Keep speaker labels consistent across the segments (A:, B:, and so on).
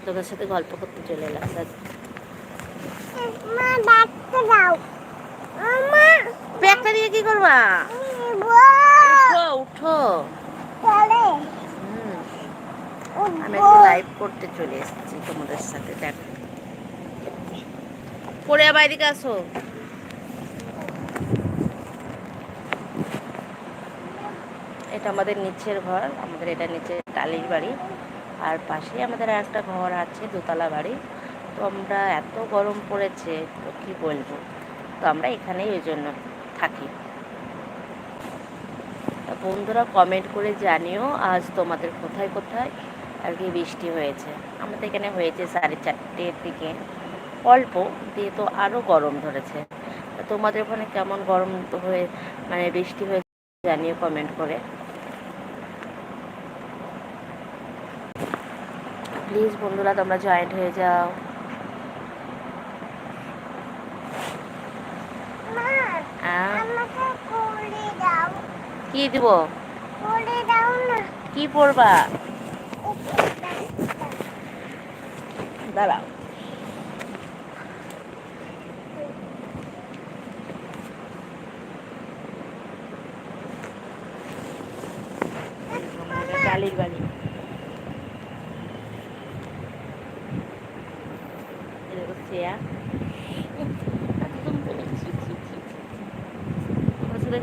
A: তোদের সাথে গল্প করতে চলে এলাম। ব্যাগটা দিয়ে কি করবা? উঠো উঠো। আমি একটু লাইভ করতে চলে এসেছি তোমাদের সাথে। দেখো পরে আবার এদিকে আসো। এটা আমাদের নিচের ঘর, আমাদের এটা নিচে টালির বাড়ি, আর পাশে আমাদের একটা ঘর আছে দোতলা বাড়ি। তো আমরা এত গরম পড়েছে তো কী বলবো, তো আমরা এখানেই ওই জন্য থাকি। বন্ধুরা কমেন্ট করে জানিও আজ তোমাদের কোথায় কোথায় আর কি বৃষ্টি হয়েছে। আমাদের এখানে হয়েছে 4:30-র দিকে অল্প দিয়ে, তো আরও গরম ধরেছে। তোমাদের ওখানে কেমন গরম হয়ে মানে বৃষ্টি হয়েছে জানিও কমেন্ট করে। প্লিজ বন্ধুরা তোমরা জয়েন্ট হয়ে যাও। কি দিব? কি পড়বা? দাঁড়াও। টালির বাড়ি,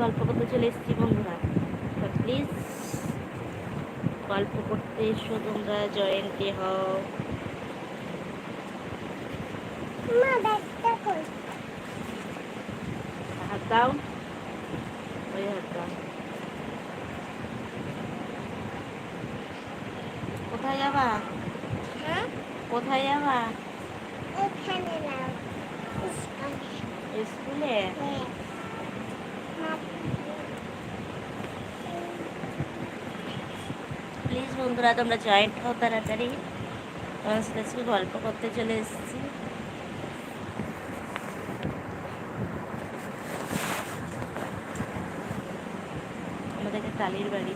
A: গল্প করতে চলে এসেছি বন্ধুরা। প্লিজ গল্প করতে এসো তোমরা, জয়েন্টে হও। হাত দাও, ওই হাত দাও। কোথায় যাবা? কোথায় যাবা? স্কুলে। প্লিজ বন্ধুরা তোমরা জয়েন্ট হও তাড়াতাড়ি। তোমার সাথে গল্প করতে চলে এসেছি। আমাদের টালির বাড়ি।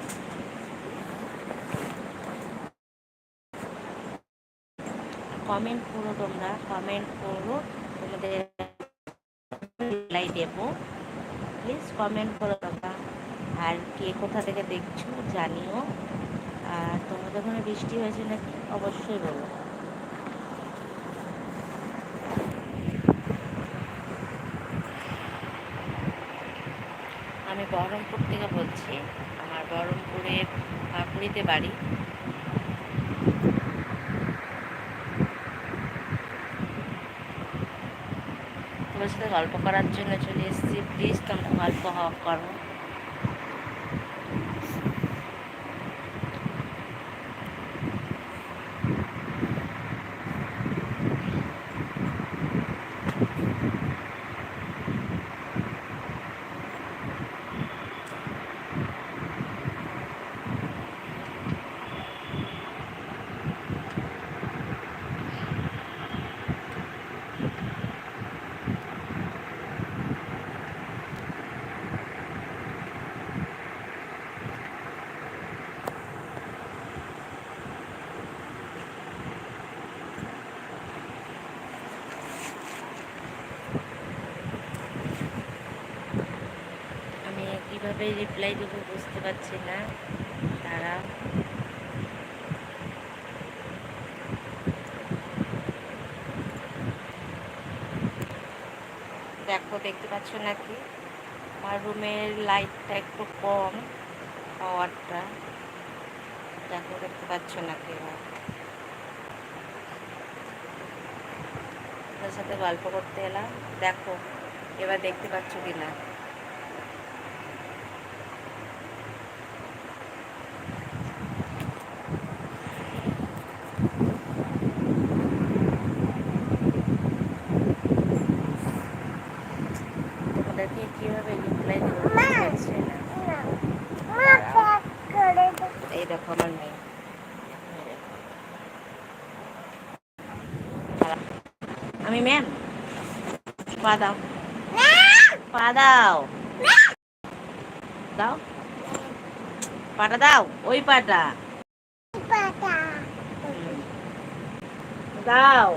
A: কমেন্ট করো তোমরা, কমেন্ট করো, তোমাদের রিপ্লাই দেবো। প্লিজ কমেন্ট করো তোমরা, আর কে কোথা থেকে দেখছো জানিও। আর তোমাদের ওখানে বৃষ্টি হয়েছে নাকি অবশ্যই বলো। আমি বহরমপুর থেকে বলছি, আমার বহরমপুরে পাকুড়িতে বাড়ি। তোমার সাথে গল্প করার জন্য চলে এসেছি। প্লিজ তোমরা গল্প করো। কিভাবে রিপ্লাই দেবো বুঝতে পারছি না। তারা দেখো, দেখতে পাচ্ছ নাকি আমার রুমের লাইটটা একটু কম, পাওয়ারটা দেখো, দেখতে পাচ্ছ নাকি? ওর সাথে গল্প করতে এলাম, দেখো এবার দেখতে পাচ্ছ কিনা। তোমাদেরকে কিভাবে রিপ্লাই দেবো বুঝতে পারছি না। এই দেখো আমার মেয়ে, আমি ম্যাম পা দাও, পা দাও, দাও পাটা দাও, ওই পাটা। দাও।